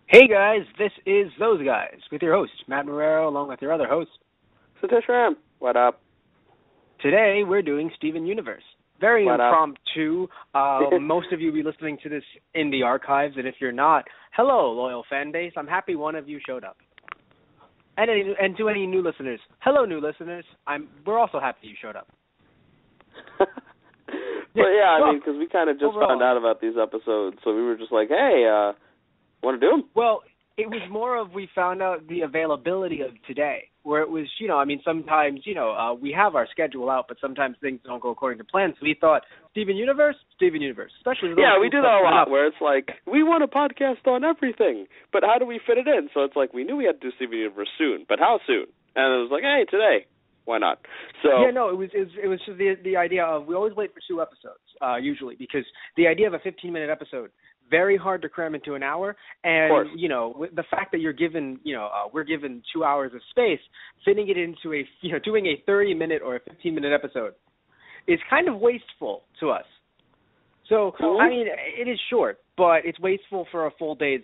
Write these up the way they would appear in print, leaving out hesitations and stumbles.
Hey guys, this is Those Guys with your host, Matt Marrero, along with your other host. Satish Ram, what up? Today we're doing Steven Universe. Very What up? impromptu. Most of you will be listening to this in the archives, and if you're not, hello, loyal fan base. I'm happy one of you showed up. And to any new listeners, hello, new listeners. We're also happy you showed up. But yeah, I mean, because we kind of just found out about these episodes, so we were just like, hey, want to do them? Well, it was more of we found out the availability of today, where it was, sometimes, we have our schedule out, but sometimes things don't go according to plan. So we thought, Steven Universe, especially. Yeah, we do that a lot, where it's like, we want a podcast on everything, but how do we fit it in? So it's like, we knew we had to do Steven Universe soon, but how soon? And it was like, hey, today. Why not? So yeah, no, it was just the idea of we always wait for 2 episodes, usually, because the idea of a 15-minute episode, very hard to cram into an hour, and the fact that you're given, we're given 2 hours of space, fitting it into doing a 30-minute or a 15-minute episode is kind of wasteful to us. So, I mean, it is short, but it's wasteful for a full day's,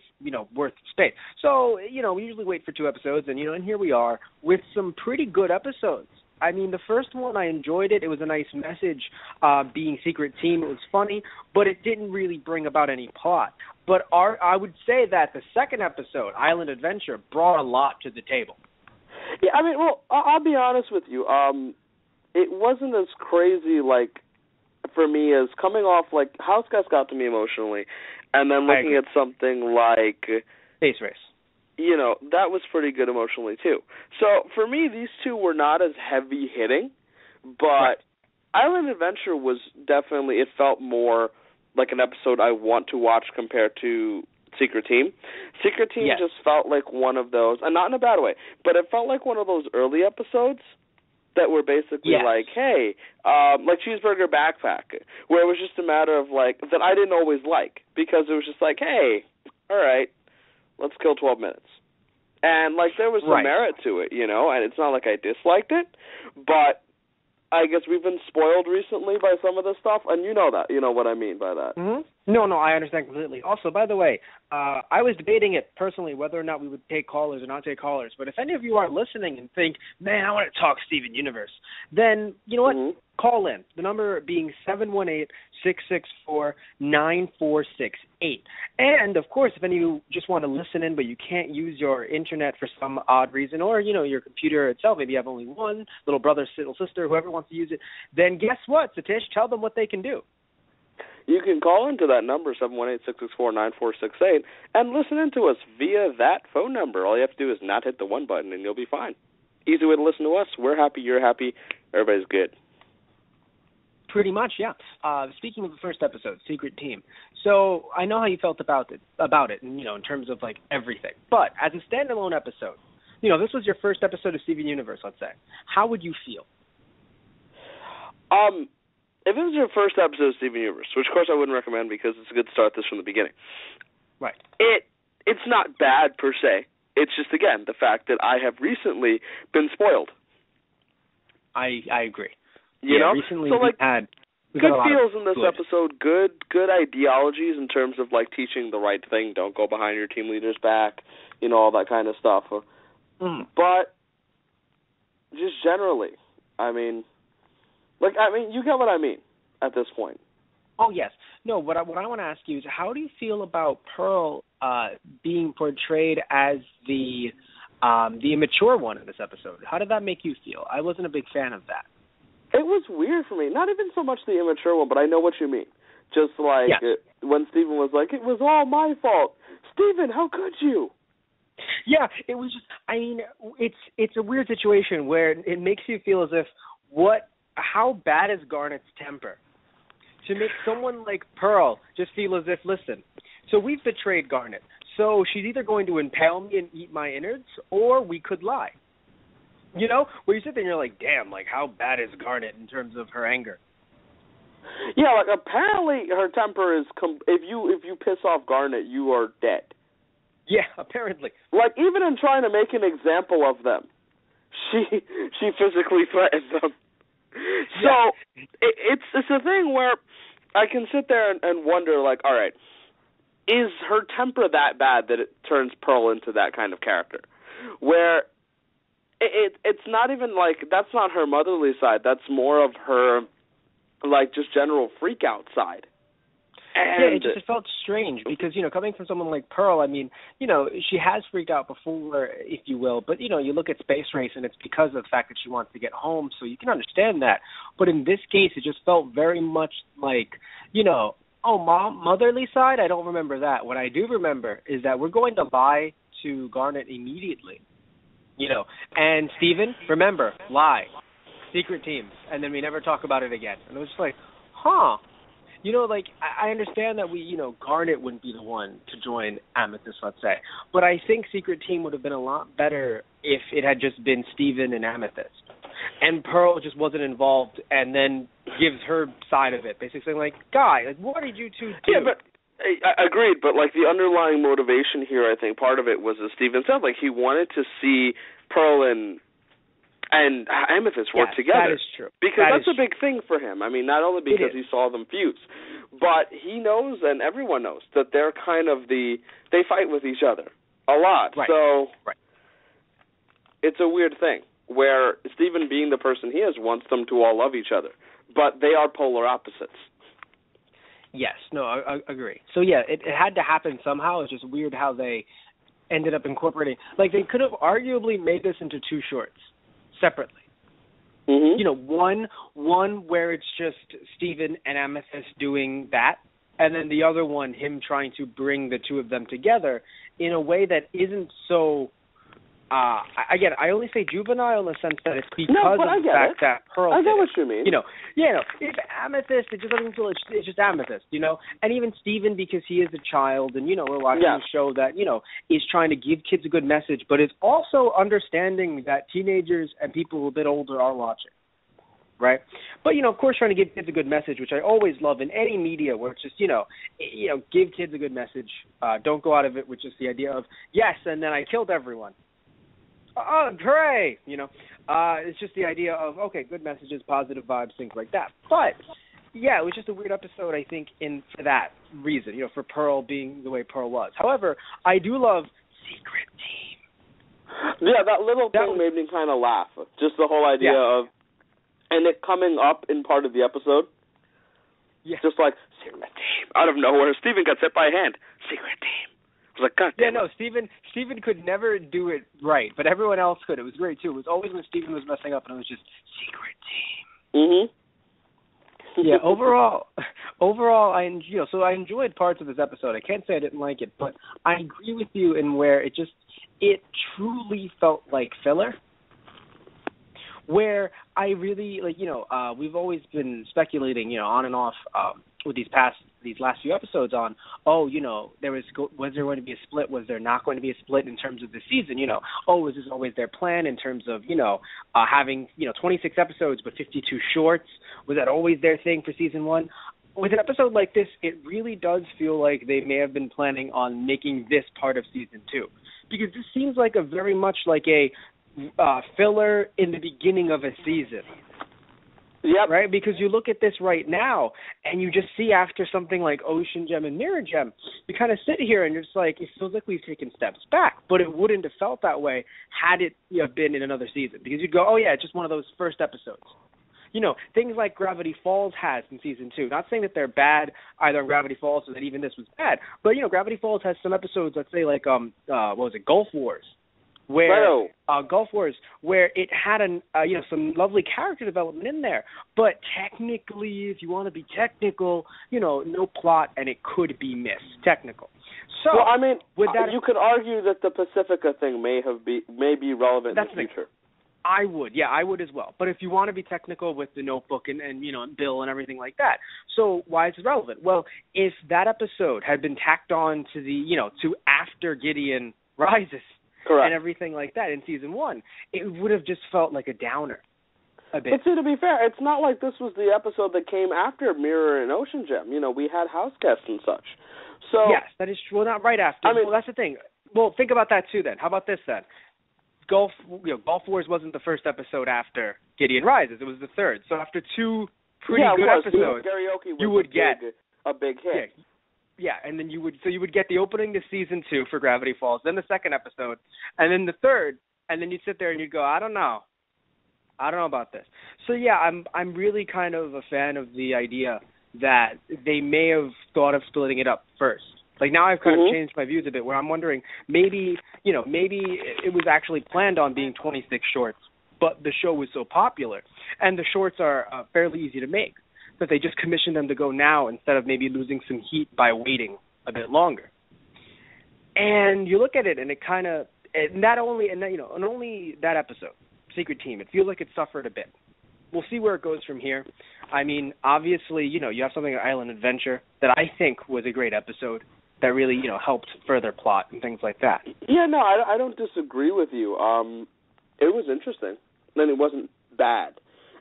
worth of space. So, we usually wait for 2 episodes, and, and here we are with some pretty good episodes. I mean, the first one, I enjoyed it. It was a nice message, being Secret Team. It was funny, but it didn't really bring about any plot. But I would say that the second episode, Island Adventure, brought a lot to the table. Yeah, I mean, well, I'll be honest with you. It wasn't as crazy, for me as coming off, House Guest got to me emotionally, and then looking at something like Space Race. That was pretty good emotionally, too. So, for me, these two were not as heavy-hitting, but Island Adventure was definitely, it felt more like an episode I want to watch compared to Secret Team. Secret Team just felt like one of those, and not in a bad way, but it felt like one of those early episodes that were basically like, hey, like Cheeseburger Backpack, where it was just a matter of, that I didn't always like, because it was just like, hey, all right, let's kill 12 minutes. And, there was some merit to it, and it's not like I disliked it, but I guess we've been spoiled recently by some of this stuff, and you know that. You know what I mean by that. Mm-hmm. No, I understand completely. Also, by the way, I was debating it personally whether or not we would take callers or not take callers, but if any of you are listening and think, man, I want to talk Steven Universe, then, you know what? Mm-hmm. Call in. The number being 718-664-9468. And, of course, if any of you just want to listen in but you can't use your internet for some odd reason, or, your computer itself, maybe you have only one, little brother, little sister, whoever wants to use it, then guess what, Satish? Tell them what they can do. You can call into that number, 718-664-9468, and listen in to us via that phone number. All you have to do is not hit the 1 button, and you'll be fine. Easy way to listen to us. We're happy, you're happy, everybody's good. Pretty much, yeah. Speaking of the first episode, Secret Team. So I know how you felt about it, and, in terms of, everything. But as a standalone episode, this was your first episode of Steven Universe, let's say. How would you feel? If it was your first episode of Steven Universe, which of course I wouldn't recommend because it's a good start this from the beginning. Right. It's not bad per se. It's just, again, the fact that I have recently been spoiled. I agree. Recently so, we had good feels in this episode, good ideologies in terms of, teaching the right thing, don't go behind your team leader's back, all that kind of stuff. But just generally, you get what I mean at this point. Oh, yes. No, what I want to ask you is, how do you feel about Pearl being portrayed as the immature one in this episode? How did that make you feel? I wasn't a big fan of that. It was weird for me. Not even so much the immature one, but I know what you mean. Just when Steven was like, it was all my fault. Steven, how could you? Yeah, it was just, it's a weird situation where it makes you feel as if, how bad is Garnet's temper? To make someone like Pearl just feel as if, listen, so we've betrayed Garnet, so she's either going to impale me and eat my innards, or we could lie. Where you sit there and you're like, damn, how bad is Garnet in terms of her anger? Yeah, apparently her temper is, if you piss off Garnet, you are dead. Yeah, apparently. Even in trying to make an example of them, she physically threatened them. So, it's a thing where I can sit there and wonder, all right, is her temper that bad that it turns Pearl into that kind of character? Where it's not even like, that's not her motherly side. That's more of her, like, just general freak-out side. And it felt strange because, coming from someone like Pearl, I mean, she has freaked out before, if you will, but, you look at Space Race and it's because of the fact that she wants to get home, so you can understand that. But in this case, it just felt very much like, motherly side, I don't remember that. What I do remember is that we're going to lie to Garnet immediately, and Steven, remember, lie, secret teams, and then we never talk about it again. And it was just like, huh. I understand that Garnet wouldn't be the one to join Amethyst, let's say. But I think Secret Team would have been a lot better if it had just been Steven and Amethyst. And Pearl just wasn't involved and then gives her side of it, basically saying, like, Guy, like, what did you two do? Yeah, but I agreed, but, like, the underlying motivation here, I think part of it was, as Steven said, like, he wanted to see Pearl and Amethyst work together. That is true. Because that's a big thing for him. I mean, not only because he saw them fuse, but he knows, and everyone knows, that they're kind of they fight with each other a lot. Right. So it's a weird thing where Steven, being the person he is, wants them to all love each other. But they are polar opposites. Yes. No, I agree. So, yeah, it had to happen somehow. It's just weird how they ended up incorporating. Like, they could have arguably made this into two shorts separately. Mm-hmm. One where it's just Steven and Amethyst doing that, and then the other one, him trying to bring the two of them together in a way that isn't so, again, I only say juvenile in the sense that it's because of the fact that Pearl I get what you mean. If Amethyst, it just doesn't feel, it's just Amethyst, and even Steven, because he is a child, and, we're watching a show that, is trying to give kids a good message, but is also understanding that teenagers and people a bit older are watching, right? But, of course, trying to give kids a good message, which I always love in any media where it's just, give kids a good message. Don't go out of it with just the idea of, yes, and then I killed everyone. Oh, hooray! It's just the idea of, okay, good messages, positive vibes, things like that. But, yeah, it was just a weird episode, I think, for that reason, for Pearl being the way Pearl was. However, I do love Secret Team. Yeah, that little thing made me kind of laugh. Just the whole idea of, and it coming up in part of the episode. Yeah. Just like, Secret Team. Out of nowhere, Steven got hit by a hand. Secret Team. I was like, God damn it. Steven could never do it right, but everyone else could. It was great, too. It was always when Steven was messing up, and it was just, Secret Team. Mm-hmm. Yeah, overall, I enjoyed parts of this episode. I can't say I didn't like it, but I agree with you in where it truly felt like filler. Where I really, we've always been speculating, on and off with these last few episodes on, was there going to be a split? Was there not going to be a split in terms of the season? Was this always their plan in terms of, having, 26 episodes but 52 shorts? Was that always their thing for season one? With an episode like this, it really does feel like they may have been planning on making this part of season two. Because this seems like a very much like a filler in the beginning of a season. Yep. Right? Because you look at this right now, and you just see after something like Ocean Gem and Mirror Gem, you kind of sit here and you're just like, it feels like we've taken steps back. But it wouldn't have felt that way had it been in another season. Because you'd go, oh yeah, it's just one of those first episodes. Things like Gravity Falls has in season two. Not saying that they're bad either on Gravity Falls or that even this was bad. But, Gravity Falls has some episodes, let's say like, Gulf Wars. Where Gulf Wars, where it had some lovely character development in there, but technically, if you want to be technical, no plot and it could be missed. Technical. So, well, I mean, you could argue that the Pacifica thing may be relevant in the future. I would as well. But if you want to be technical with the Notebook and Bill and everything like that, so why is it relevant? Well, if that episode had been tacked on to to after Gideon rises. Correct. And everything like that in season one, it would have just felt like a downer a bit. But see, to be fair, it's not like this was the episode that came after Mirror and Ocean Gem. We had house guests and such. So yes, that is true. Well, not right after. I mean, well, that's the thing. Well, think about that too then. How about this then? Gulf Wars wasn't the first episode after Gideon Rises. It was the third. So after two pretty good episodes, Karaoke was you would get a big hit. Yeah, and then you would get the opening to season 2 for Gravity Falls, then the second episode, and then the third, and then you'd sit there and you'd go, I don't know about this. So yeah, I'm really kind of a fan of the idea that they may have thought of splitting it up first. Like now I've kind of changed my views a bit, where I'm wondering maybe it was actually planned on being 26 shorts, but the show was so popular, and the shorts are fairly easy to make, that they just commissioned them to go now instead of maybe losing some heat by waiting a bit longer. And you look at it, and it kind of, and only that episode, Secret Team, it feels like it suffered a bit. We'll see where it goes from here. I mean, obviously, you have something like Island Adventure that I think was a great episode that really, helped further plot and things like that. Yeah, no, I don't disagree with you. It was interesting, and it wasn't bad.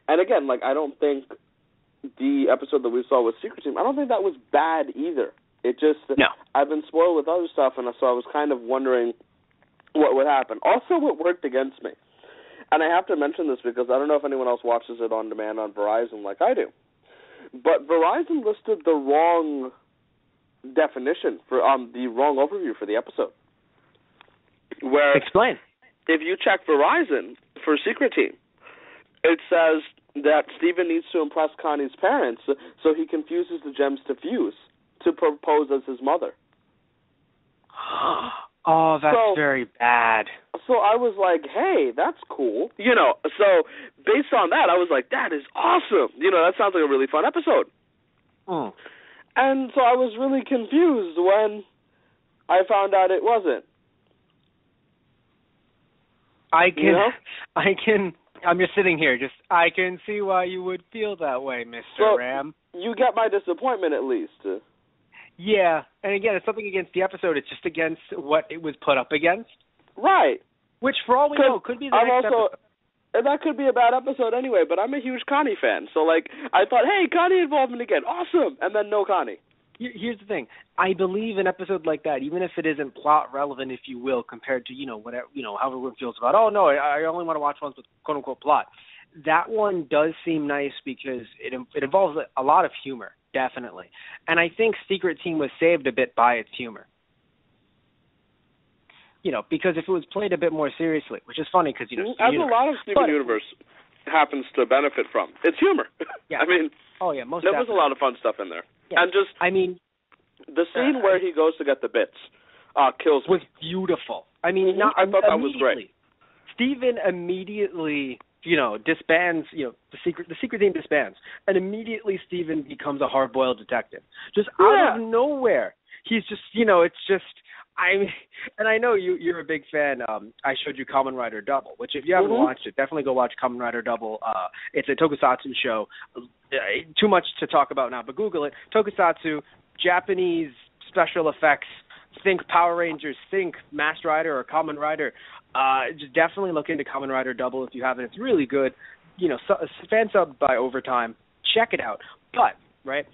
And again, I don't think the episode that we saw with Secret Team, I don't think that was bad either. It just, no. I've been spoiled with other stuff, and so I was kind of wondering what would happen. Also, what worked against me, and I have to mention this because I don't know if anyone else watches it on demand on Verizon like I do, but Verizon listed the wrong definition for the wrong overview for the episode. Where explain. If you check Verizon for Secret Team, it says that Steven needs to impress Connie's parents, so he confuses the gems to fuse to propose as his mother. Oh, that's very bad. So I was like, hey, that's cool. So based on that, I was like, that is awesome. That sounds like a really fun episode. Mm. And so I was really confused when I found out it wasn't. I'm just sitting here, I can see why you would feel that way, Mr. Ram. You get my disappointment at least. Yeah, and again, it's something against the episode. It's just against what it was put up against. Right. Which, for all we know, could be the next episode. And that could be a bad episode anyway, but I'm a huge Connie fan. So, I thought, hey, Connie involvement again. Awesome. And then no Connie. Here's the thing. I believe an episode like that, even if it isn't plot relevant, if you will, compared to, whatever, how everyone feels about, oh, no, I only want to watch ones with quote-unquote plot. That one does seem nice because it involves a lot of humor, definitely. And I think Secret Team was saved a bit by its humor. Because if it was played a bit more seriously, which is funny because, as a lot of Steven Universe happens to benefit from, it's humor. Yeah. I mean, most there definitely. was a lot of fun stuff in there. Yeah. And the scene where he goes to get the bits kills me. Was beautiful. I mean, I thought that was great. Steven immediately, disbands, the secret team disbands, and immediately Steven becomes a hard-boiled detective. Just out of nowhere. He's just, it's just, and I know you're a big fan. I showed you Kamen Rider Double, which if you haven't watched it, definitely go watch Kamen Rider Double. It's a tokusatsu show. Too much to talk about now, but Google it. Tokusatsu, Japanese special effects. Think Power Rangers, think Masked Rider or Kamen Rider. Just definitely look into Kamen Rider Double if you haven't. It's really good. Fan sub by Overtime. Check it out. But, right,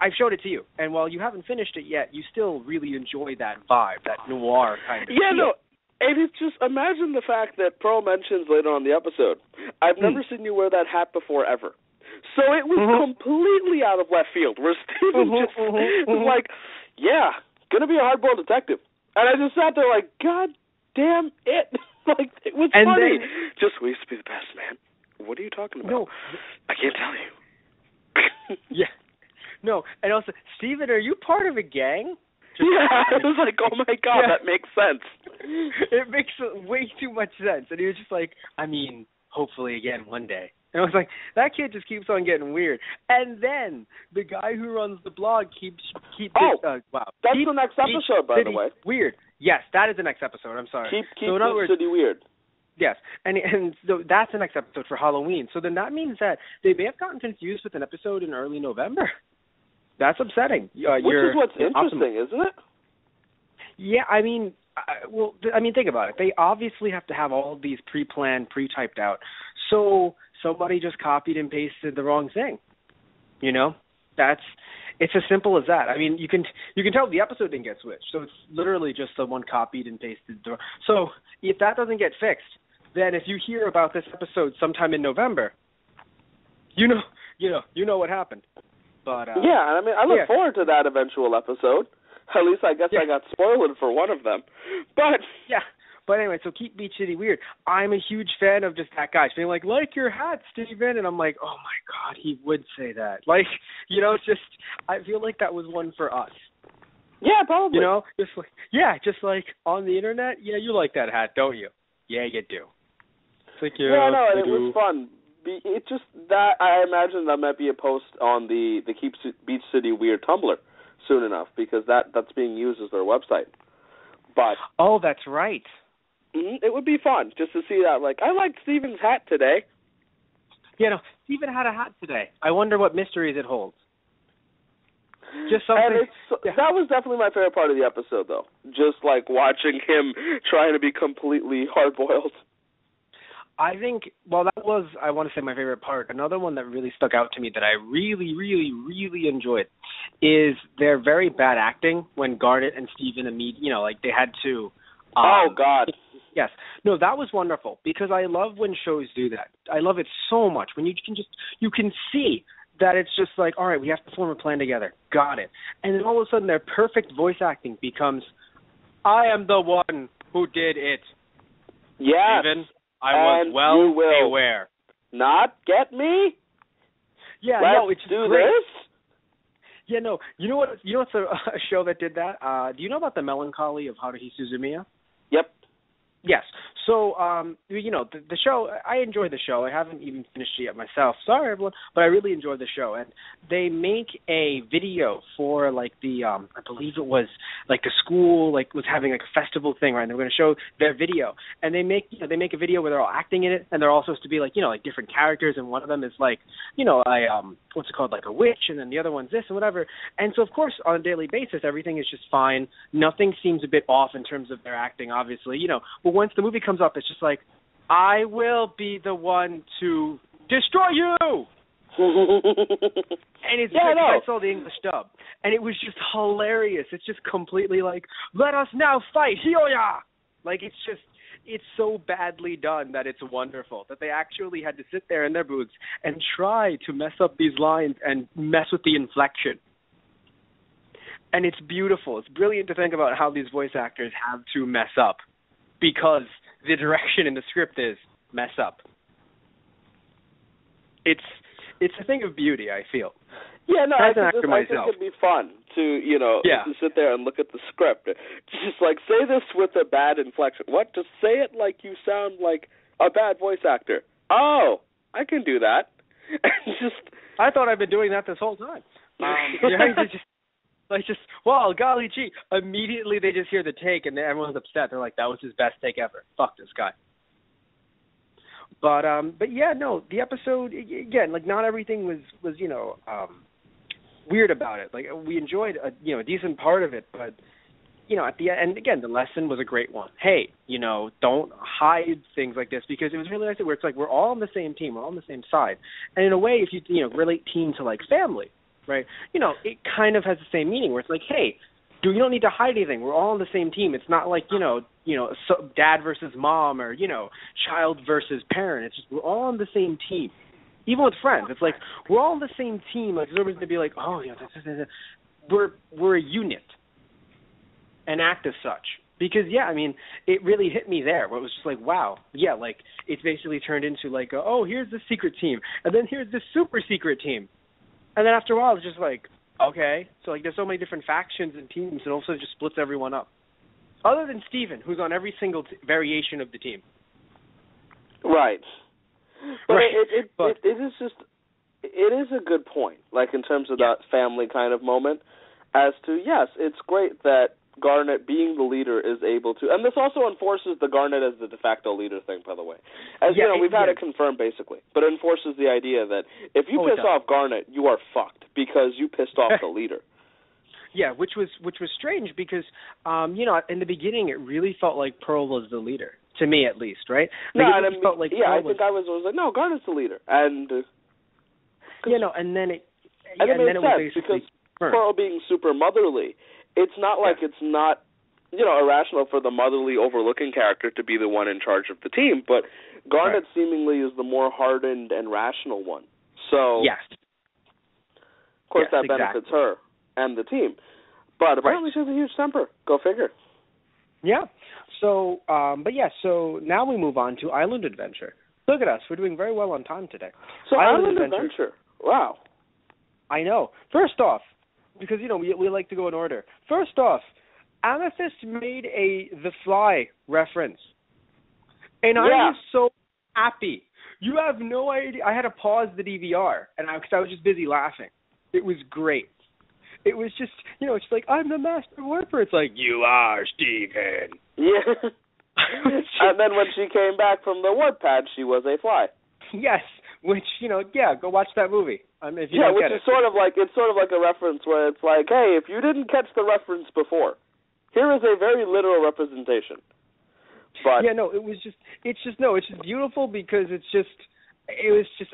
I've showed it to you, and while you haven't finished it yet, you still really enjoy that vibe, that noir kind of feel. No, and it's just, imagine the fact that Pearl mentions later on in the episode, I've never seen you wear that hat before ever. So it was completely out of left field, where Steven was like, yeah, gonna be a hard-boiled detective. And I just sat there like, God damn it. It was funny. Just, we used to be the best, man. What are you talking about? No. I can't tell you. Yeah. No, and also, Steven, are you part of a gang? I was like, oh my God, that makes sense. It makes way too much sense. And he was just like, hopefully again one day. And I was like, that kid just keeps on getting weird. And then the guy who runs the blog keeps wow. That's the next episode, by the way. Weird. Yes, that is the next episode. I'm sorry. Keep so in other words, City weird. Yes, and so that's the next episode for Halloween. So then that means that they may have gotten confused with an episode in early November. That's upsetting. Which is what's interesting, isn't it? Yeah, think about it. They obviously have to have all of these pre-planned, pre-typed out. So somebody just copied and pasted the wrong thing. It's as simple as that. I mean, you can tell the episode didn't get switched. So it's literally just someone copied and pasted. So if that doesn't get fixed, then if you hear about this episode sometime in November, you know what happened. But yeah, I mean, I look forward to that eventual episode. At least I guess I got spoiled for one of them. But yeah. But anyway, so keep Beach City weird. I'm a huge fan of just that guy being like your hat, Steven. And I'm like, oh, my God, he would say that. Like, you know, just I feel like that was one for us. Yeah, probably. You know, just like on the internet, yeah, you like that hat, don't you? Yeah, you do. It's like, yeah, no, it was fun. It's just that I imagine that might be a post on the Keep Beach City Weird Tumblr soon enough, because that's being used as their website. But oh, that's right. It would be fun just to see that. Like, I liked Steven's hat today. Yeah, no, Steven had a hat today. I wonder what mysteries it holds. Just something. And that was definitely my favorite part of the episode, though. Just like watching him trying to be completely hard-boiled. I think, well, that was, I want to say, my favorite part. Another one that really stuck out to me that I really, really, really enjoyed is their very bad acting when Garnet and Steven they had to. Oh, God. Yes. No, that was wonderful because I love when shows do that. I love it so much when you can see that it's just like, all right, we have to form a plan together. Got it. And then all of a sudden their perfect voice acting becomes, I am the one who did it. Yes. Steven, I was well aware. Not get me? Yeah, Let's it's do great. this? Yeah, no. You know what's a show that did that? Do you know about The Melancholy of Haruhi Suzumiya? Yep. Yes. So, the show, I enjoy the show. I haven't even finished it yet myself. Sorry, everyone. But I really enjoy the show. And they make a video for, like, I believe it was, like, the school, like, was having, like, a festival thing, right? And they were going to show their video. And they make a video where they're all acting in it, and they're all supposed to be, like, like, different characters. And one of them is, like, what's it called, like a witch, and then the other one's this and whatever. And so, of course, on a daily basis, everything is just fine. Nothing seems a bit off in terms of their acting, obviously, But once the movie comes up, it's just like, I will be the one to destroy you! And it's I saw the English dub, and it was just hilarious. It's just completely like, let us now fight, Hioya! Like, it's so badly done that it's wonderful, that they actually had to sit there in their booths and try to mess up these lines and mess with the inflection. And it's beautiful. It's brilliant to think about how these voice actors have to mess up because the direction in the script is mess up. It's a thing of beauty, I feel. Yeah, no, I think it'd be fun to, to sit there and look at the script. Just like, say this with a bad inflection. What? Just say it like you sound like a bad voice actor. Oh, I can do that. I thought I've been doing that this whole time. Wow, golly gee. Immediately they just hear the take and everyone's upset. They're like, that was his best take ever. Fuck this guy. But yeah, no, the episode, again, like, not everything was weird about it. Like, we enjoyed a decent part of it, but at the end, again, the lesson was a great one. Hey, don't hide things like this, because it was really nice where it's like we're all on the same team, we're all on the same side. And in a way, if you relate team to, like, family, right, it kind of has the same meaning where it's like, hey, you don't need to hide anything. We're all on the same team. It's not like, dad versus mom or, child versus parent. It's just we're all on the same team. Even with friends, it's like we're all on the same team. Like, everybody's going to be like, oh, we're a unit and act as such. Because, it really hit me there where it was just like, wow, like, it's basically turned into like, here's the secret team. And then here's the super secret team. And then after a while, it's just like, okay. So, like, there's so many different factions and teams, and also it just splits everyone up. Other than Steven, who's on every single variation of the team. Right. But right. it is a good point, like, in terms of that family kind of moment, as to, yes, it's great that Garnet, being the leader, is able to, and this also enforces the Garnet as the de facto leader thing, by the way. As we've had it confirmed, basically, but it enforces the idea that if you piss off Garnet, you are fucked, because you pissed off the leader. Yeah, which was strange, because, in the beginning, it really felt like Pearl was the leader, to me at least, right? Like, I think I was like, no, Garnet's the leader, and and then it was basically because Pearl being super motherly, it's not like it's not, irrational for the motherly, overlooking character to be the one in charge of the team, but Garnet seemingly is the more hardened and rational one. So, yes. course that benefits her and the team. But apparently she has a huge temper. Go figure. Yeah. So, so now we move on to Island Adventure. Look at us. We're doing very well on time today. So Island Adventure. Wow. I know. First off, because, we like to go in order. First off, Amethyst made The Fly reference. And I was so happy. You have no idea. I had to pause the DVR because I was just busy laughing. It was great. It was just, it's like, I'm the master warper. It's like, you are, Steven. Yeah. And then when she came back from the warp pad, she was a fly. Yes. Which, go watch that movie. If you don't get it. It's sort of like a reference where it's like, hey, if you didn't catch the reference before, here is a very literal representation. But it's just beautiful because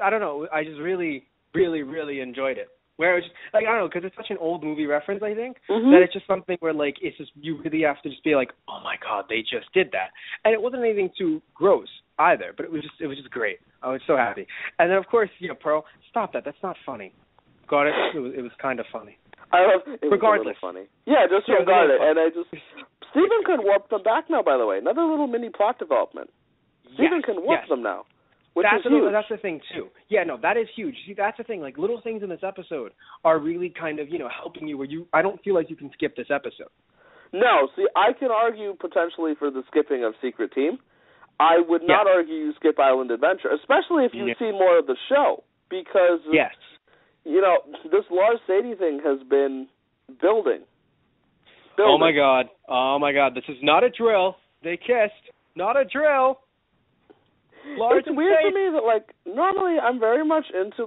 I don't know, I just really, really, really enjoyed it. Where it's just, I don't know, because it's such an old movie reference, I think, that it's just something where, it's just, you really have to just be like, oh my God, they just did that. And it wasn't anything too gross either, but it was just great. I was so happy. And then, of course, Pearl, stop that. That's not funny. Got it? It was kind of funny. It was a little funny. Yeah, just regard it. And Steven can warp them back now, by the way. Another little mini plot development. Steven can warp them now. That's the thing, too. Yeah, no, that is huge. See, that's the thing. Like, little things in this episode are really kind of, helping you where I don't feel like you can skip this episode. No, see, I can argue potentially for the skipping of Secret Team. I would not argue you skip Island Adventure, especially if you see more of the show. Because, this Lars Sadie thing has been building. Oh, my God. This is not a drill. They kissed. Not a drill. It's weird for me that, normally I'm very much into,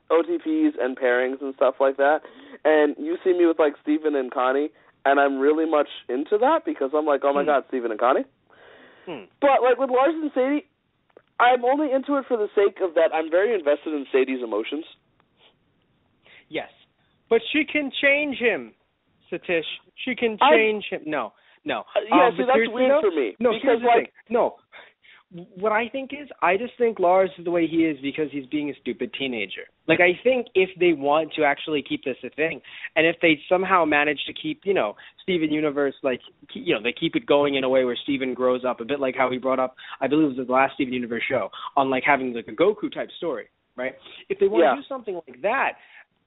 OTPs and pairings and stuff like that. And you see me with, Steven and Connie, and I'm really much into that because I'm like, oh, my God, Steven and Connie. But, with Lars and Sadie, I'm only into it for the sake of that I'm very invested in Sadie's emotions. Yes. But she can change him, Satish. She can change him. No. That's weird for me. No, because, no. What I think is, I just think Lars is the way he is because he's being a stupid teenager. I think if they want to actually keep this a thing, and if they somehow manage to keep, Steven Universe, they keep it going in a way where Steven grows up, a bit like how he brought up, I believe it was the last Steven Universe show, on, having, a Goku-type story, right? If they want to do something like that,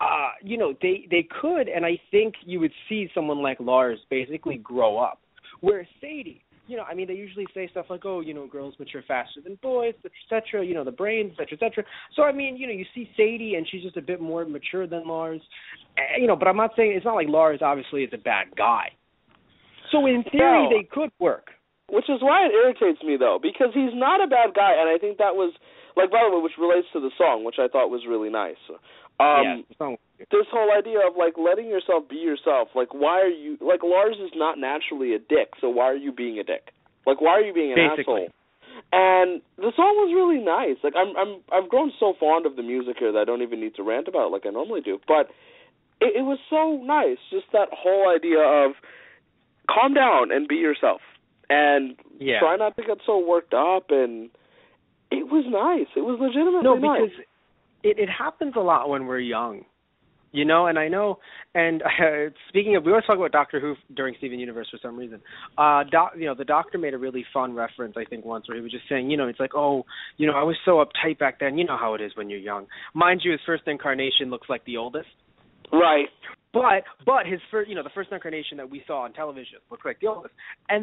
they could, and I think you would see someone like Lars basically grow up. Where Sadie, they usually say stuff like, oh, girls mature faster than boys, et cetera, the brains, et cetera. So, you see Sadie, and she's just a bit more mature than Lars. But I'm not saying, it's not like Lars obviously is a bad guy. So, in theory, they could work. Which is why it irritates me, though, because he's not a bad guy, and I think that was, by the way, which relates to the song, which I thought was really nice. This whole idea of, letting yourself be yourself. Why are you... Lars is not naturally a dick, so why are you being a dick? Why are you being an asshole? And the song was really nice. I've grown so fond of the music here that I don't even need to rant about it like I normally do. But it was so nice, just that whole idea of calm down and be yourself. And try not to get so worked up. And it was nice. It was legitimately nice. Because it happens a lot when we're young. And I know, and speaking of, we always talk about Doctor Who during Steven Universe for some reason. The Doctor made a really fun reference, I think, once where he was just saying, it's like, oh, I was so uptight back then. You know how it is when you're young. Mind you, his first incarnation looks like the oldest. Right. But his first, the first incarnation that we saw on television looked like the oldest.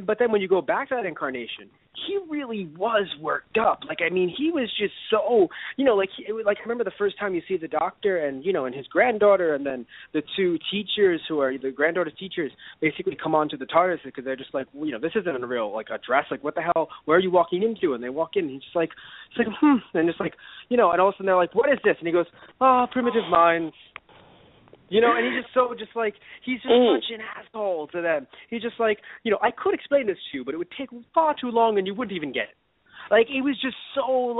But then when you go back to that incarnation, he really was worked up. He was just so, I remember the first time you see the Doctor and, and his granddaughter and then the two teachers who are the granddaughter's teachers basically come onto the TARDIS because they're just like, this isn't a real, a dress. What the hell? Where are you walking into? And they walk in and he's just like, and just and all of a sudden they're like, what is this? And he goes, oh, primitive minds. And he's just he's just such an asshole to them. He's just like, I could explain this to you, but it would take far too long and you wouldn't even get it. It was just so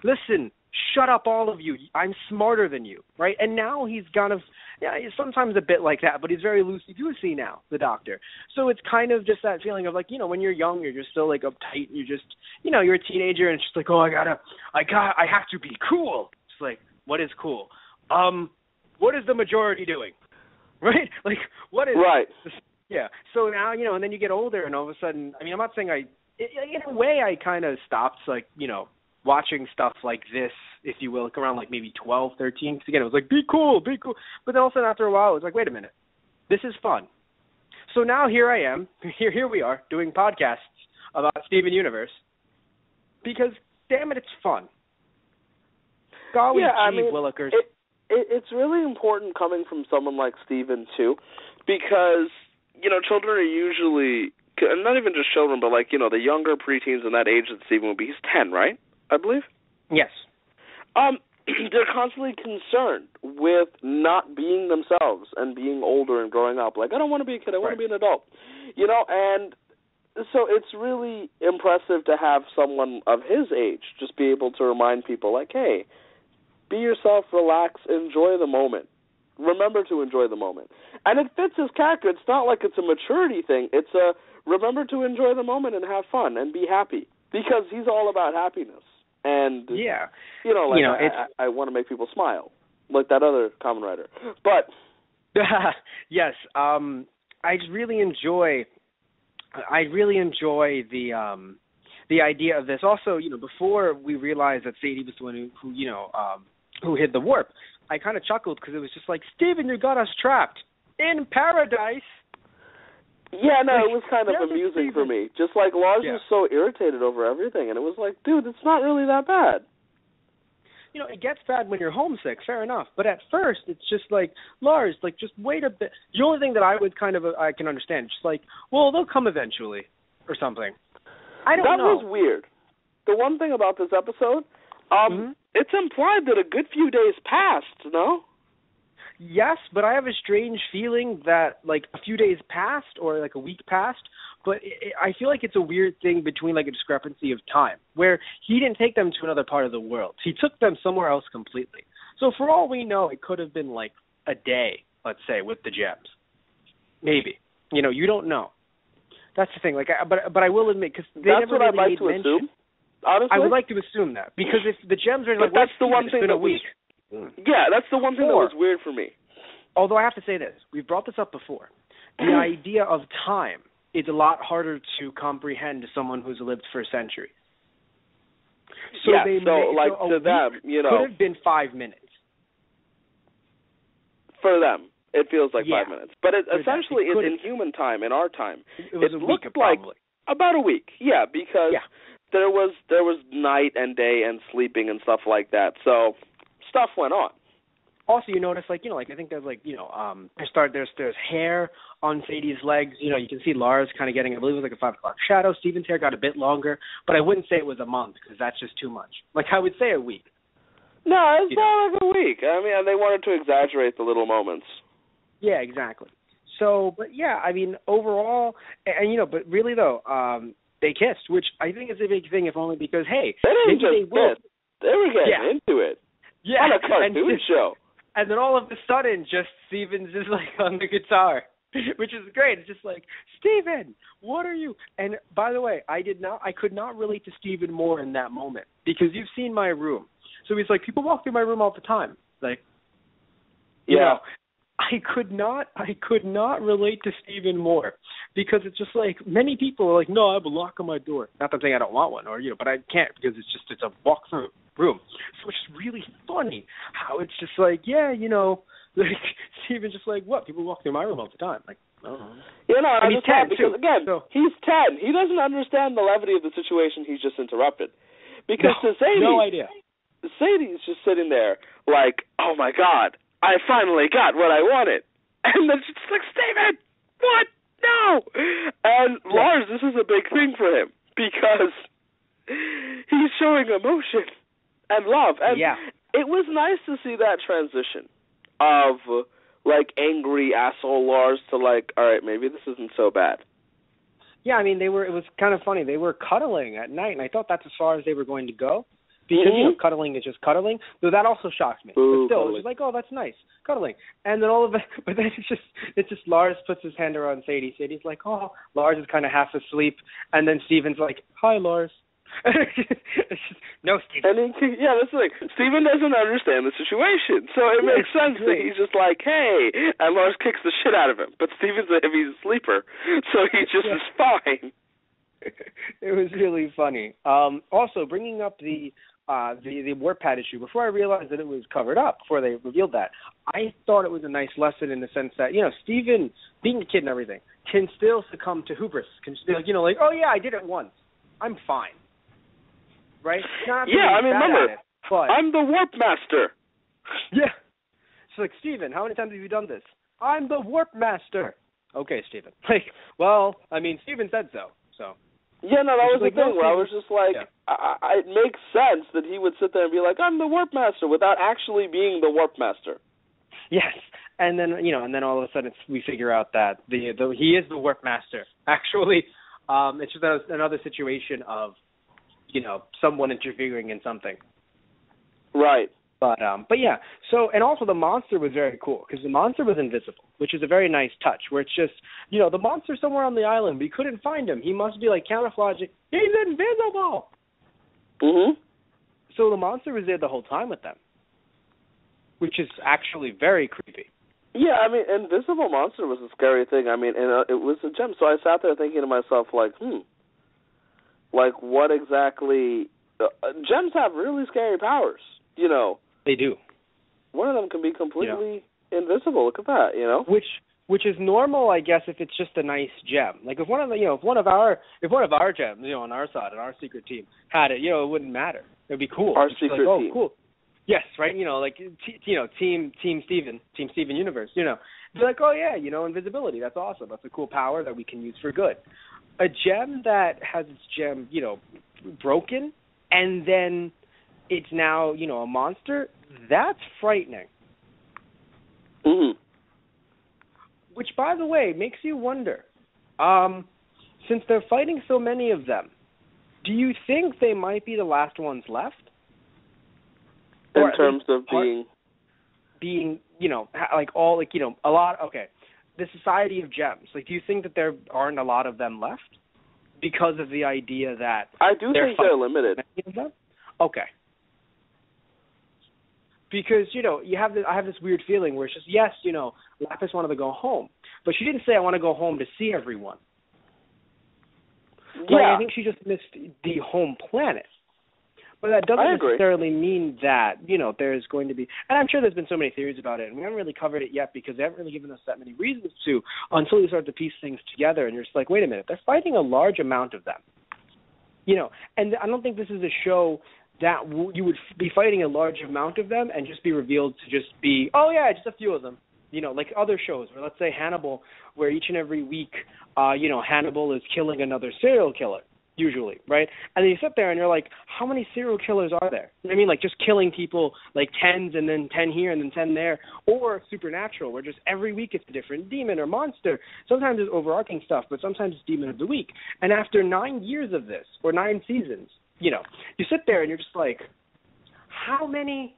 listen, shut up all of you. I'm smarter than you, right? And now he's kind of, he's sometimes a bit like that, but he's very loosey-goosey now, the Doctor. So it's kind of just that feeling of when you're young, you're just still uptight, and you're just, you're a teenager and it's just like, oh, I have to be cool. It's like, what is cool? what is the majority doing? Right? Like, what is... Right. Yeah. So now, and then you get older, and all of a sudden, I mean, I'm not saying in a way I kind of stopped, like, watching stuff like this, if you will, like around like maybe 12, 13, because again, it was like, be cool. But then all of a sudden after a while, it was like, wait a minute, this is fun. So now here I am, here we are, doing podcasts about Steven Universe, because, damn it, it's fun. Golly gee, Willikers. It's really important coming from someone like Steven, too, because, children are usually, not even just children, but like, the younger preteens in that age that Steven would be. He's 10, right, I believe? Yes. They're constantly concerned with not being themselves and being older and growing up. Like, I don't want to be a kid, I want to be an adult. And so it's really impressive to have someone of his age just be able to remind people, like, hey, be yourself, relax, enjoy the moment. Remember to enjoy the moment. And it fits his character. It's not like it's a maturity thing. It's a remember to enjoy the moment and have fun and be happy, because he's all about happiness. And, I want to make people smile, like that other Kamen Rider. But yes, I really enjoy the idea of this. Also, before we realized that Sadie was the one who hid the warp, I kind of chuckled because it was just like, Steven, you got us trapped in paradise. Yeah, no, it was kind of amusing for me. Just like Lars was so irritated over everything, and it was like, dude, it's not really that bad. It gets bad when you're homesick, fair enough. But at first, it's just like, Lars, like, just wait a bit. The only thing that I can understand, just like, well, they'll come eventually or something. I don't know. That was weird. The one thing about this episode, it's implied that a good few days passed, no? Yes, but I have a strange feeling that, like, a few days passed or, like, a week passed, but I feel like it's a weird thing between, like, a discrepancy of time, where he didn't take them to another part of the world. He took them somewhere else completely. So for all we know, it could have been, like, a day, let's say, with the gems. Maybe. You don't know. That's the thing. Like, but I will admit, because they never really made mention. Assume, honestly? I would like to assume that, because if the gems are like, that's the one thing that week. Yeah, that's the one thing that was weird for me. Although I have to say this, we've brought this up before. The idea of time is a lot harder to comprehend to someone who's lived for centuries. So to them, could have been 5 minutes. For them, it feels like 5 minutes. But essentially, in human time, in our time, it was a week, probably. About a week, because there was night and day and sleeping and stuff like that. So stuff went on. Also, you notice, like, I think there's, like, there's hair on Sadie's legs. You can see Lars kind of getting, I believe it was like a 5 o'clock shadow. Steven's hair got a bit longer, but I wouldn't say it was a month because that's just too much. Like, I would say a week. No, it's not like a week. I mean, they wanted to exaggerate the little moments. Yeah, exactly. So, but yeah, I mean, overall, and but really though, they kissed, which I think is a big thing, if only because, hey, maybe they will. They were getting into it. Yeah. On a cartoon show. And then all of a sudden, just Steven's just like on the guitar, which is great. It's just like, Steven, what are you? And by the way, I could not relate to Steven more in that moment because you've seen my room. So he's like, people walk through my room all the time. Like, I could not relate to Steven more because it's just like many people are like, no, I have a lock on my door. Not that I'm saying I don't want one or, but I can't because it's a walk-through room. So it's really funny how it's just like, like Steven's just like, what? People walk through my room all the time. Like, oh. And he's 10 because, again, so, he's 10. He doesn't understand the levity of the situation he's just interrupted. Because to Sadie, no idea. Sadie's just sitting there like, oh my God, I finally got what I wanted. And then she's like, Steven, what? No. And Lars, this is a big thing for him because he's showing emotion and love. And it was nice to see that transition of like angry asshole Lars to like, all right, maybe this isn't so bad. Yeah, I mean, it was kind of funny. They were cuddling at night, and I thought that's as far as they were going to go. Because, cuddling is just cuddling. So that also shocked me. Ooh, but still, it was like, oh, that's nice, cuddling. And then but then it's just Lars puts his hand around Sadie. Sadie's like, oh, Lars is kind of half asleep. And then Steven's like, hi, Lars. No, Steven. And that's the thing. Steven doesn't understand the situation, so it makes sense that he's just like, hey, and Lars kicks the shit out of him. But Steven's a heavy sleeper, so he just is fine. It was really funny. Also, bringing up the warp pad issue, before I realized that it was covered up, before they revealed that, I thought it was a nice lesson in the sense that, Steven, being a kid and everything, can still succumb to hubris, can still, like, oh yeah, I did it once. I'm fine. Right? Remember, I'm the warp master. Yeah. It's like, Steven, how many times have you done this? I'm the warp master. Okay, Steven. Steven said so. Yeah, no, that was the thing where I was just like, it makes sense that he would sit there and be like, I'm the warp master, without actually being the warp master. Yes. And then, all of a sudden we figure out that he is the warp master. Actually, it's just another situation of, someone interfering in something. Right. But yeah. So, and also the monster was very cool because the monster was invisible, which is a very nice touch. Where it's just, the monster's somewhere on the island. We couldn't find him. He must be like camouflaging. He's invisible. Mhm. So the monster was there the whole time with them, which is actually very creepy. Yeah, invisible monster was a scary thing. And it was a gem. So I sat there thinking to myself, like, like what exactly? Gems have really scary powers. They do. One of them can be completely invisible. Look at that, Which is normal, I guess, if it's just a nice gem. Like if one of our gems, on our side, on our secret team, had it, it wouldn't matter. It'd be cool. Our secret team. Cool. Yes, right. Team Steven Universe. Be like, oh yeah, invisibility. That's awesome. That's a cool power that we can use for good. A gem that has its gem, broken, and then it's now, a monster, that's frightening. Mm-hmm. Which, by the way, makes you wonder, since they're fighting so many of them, do you think they might be the last ones left? In terms of being, a lot, okay, the Society of Gems, do you think that there aren't a lot of them left? Because of the idea that... I do think they're limited. Okay. Because, I have this weird feeling where it's just, yes, Lapis wanted to go home. But she didn't say, I want to go home to see everyone. Yeah. I think she just missed the home planet. But that doesn't necessarily mean that, there's going to be... And I'm sure there's been so many theories about it, and we haven't really covered it yet because they haven't really given us that many reasons to until you start to piece things together, and you're just like, wait a minute, they're fighting a large amount of them. And I don't think this is a show that you would be fighting a large amount of them and just be revealed to just be, oh yeah, just a few of them. Like other shows, or let's say Hannibal, where each and every week, Hannibal is killing another serial killer, usually, right? And then you sit there and you're like, how many serial killers are there? You know what I mean? Like just killing people, like 10s and then 10 here and then 10 there, or Supernatural, where just every week it's a different demon or monster. Sometimes it's overarching stuff, but sometimes it's Demon of the Week. And after 9 years of this, or 9 seasons, you sit there and you're just like, how many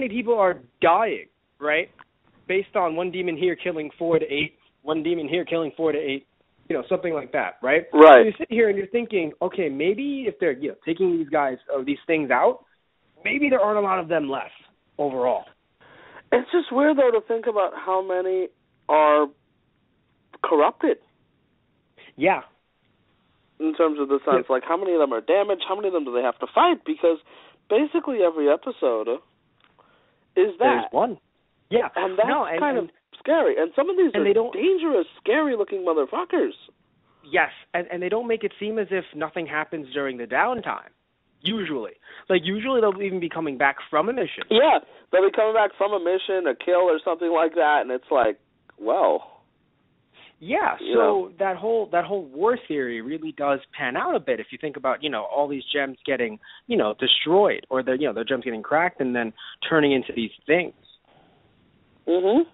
people are dying, right? Based on one demon here killing 4 to 8, one demon here killing 4 to 8, something like that, right? Right. So you sit here and you're thinking, okay, maybe if they're taking these guys or these things out, maybe there aren't a lot of them left overall. It's just weird though to think about how many are corrupted. Yeah. In terms of the sense, like how many of them are damaged, how many of them do they have to fight? Because basically every episode is that. There's one. Yeah. And that's kind of scary. And some of these are dangerous, scary-looking motherfuckers. Yes, and they don't make it seem as if nothing happens during the downtime, usually. Usually they'll even be coming back from a mission. Yeah, they'll be coming back from a mission, a kill, or something like that, and it's like, well... Yeah, so that whole war theory really does pan out a bit if you think about, all these gems getting, destroyed, or the gems getting cracked and then turning into these things. Mhm.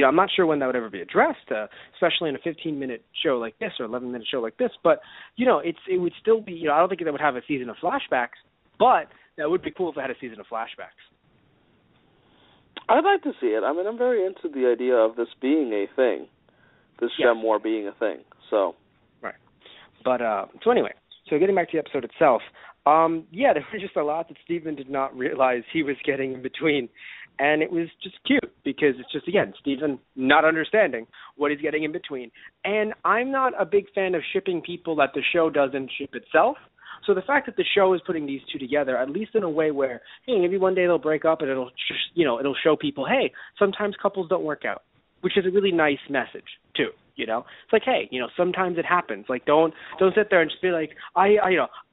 I'm not sure when that would ever be addressed, especially in a 15-minute show like this or 11-minute show like this. But it would still be. I don't think they would have a season of flashbacks, but that would be cool if it had a season of flashbacks. I'd like to see it. I'm very into the idea of this being a thing. This gem war being a thing. So. Right. But so anyway, so getting back to the episode itself, yeah, there was just a lot that Steven did not realize he was getting in between. And it was just cute because it's just, again, Steven not understanding what he's getting in between. And I'm not a big fan of shipping people that the show doesn't ship itself. So the fact that the show is putting these two together, at least in a way where, hey, maybe one day they'll break up and it'll just, it'll show people, hey, sometimes couples don't work out, which is a really nice message too. It's like, hey, sometimes it happens. Like, don't sit there and just be like,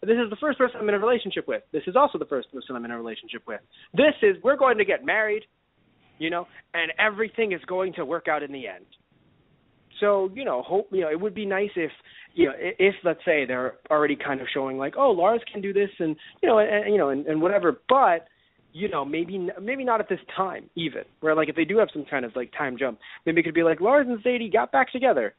this is the first person I'm in a relationship with. This is also the first person I'm in a relationship with. We're going to get married, and everything is going to work out in the end. So, hope, it would be nice if let's say they're already kind of showing like, oh, Lars can do this and whatever, but maybe not at this time even, where like if they do have some kind of like time jump, maybe it could be like Lars and Sadie got back together,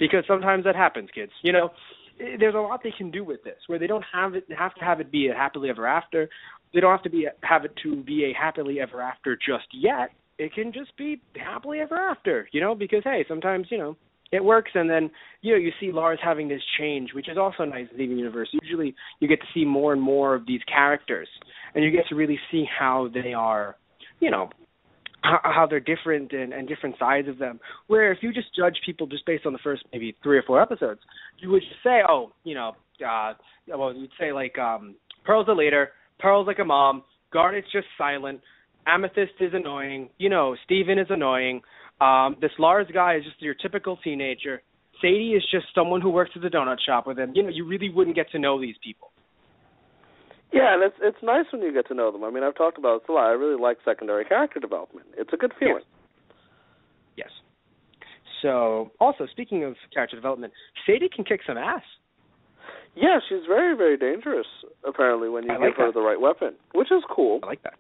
because sometimes that happens, kids. There's a lot they can do with this, where they don't have to have it be a happily ever after. They don't have to have it to be a happily ever after just yet. It can just be happily ever after, because hey, sometimes it works, and then you see Lars having this change, which is also nice in Steven Universe. Usually you get to see more and more of these characters, and you get to really see how they are, how they're different and different sides of them. Where if you just judge people just based on the first maybe 3 or 4 episodes, you would just say, you'd say like Pearl's a leader, Pearl's like a mom, Garnet's just silent, Amethyst is annoying, Steven is annoying. This Lars guy is just your typical teenager. Sadie is just someone who works at the donut shop with him. You really wouldn't get to know these people. Yeah, and it's nice when you get to know them. I mean, I've talked about this a lot. I really like secondary character development. It's a good feeling. Yes. So, also, speaking of character development, Sadie can kick some ass. Yeah, she's very, very dangerous, apparently, when you give her the right weapon, which is cool. I like that.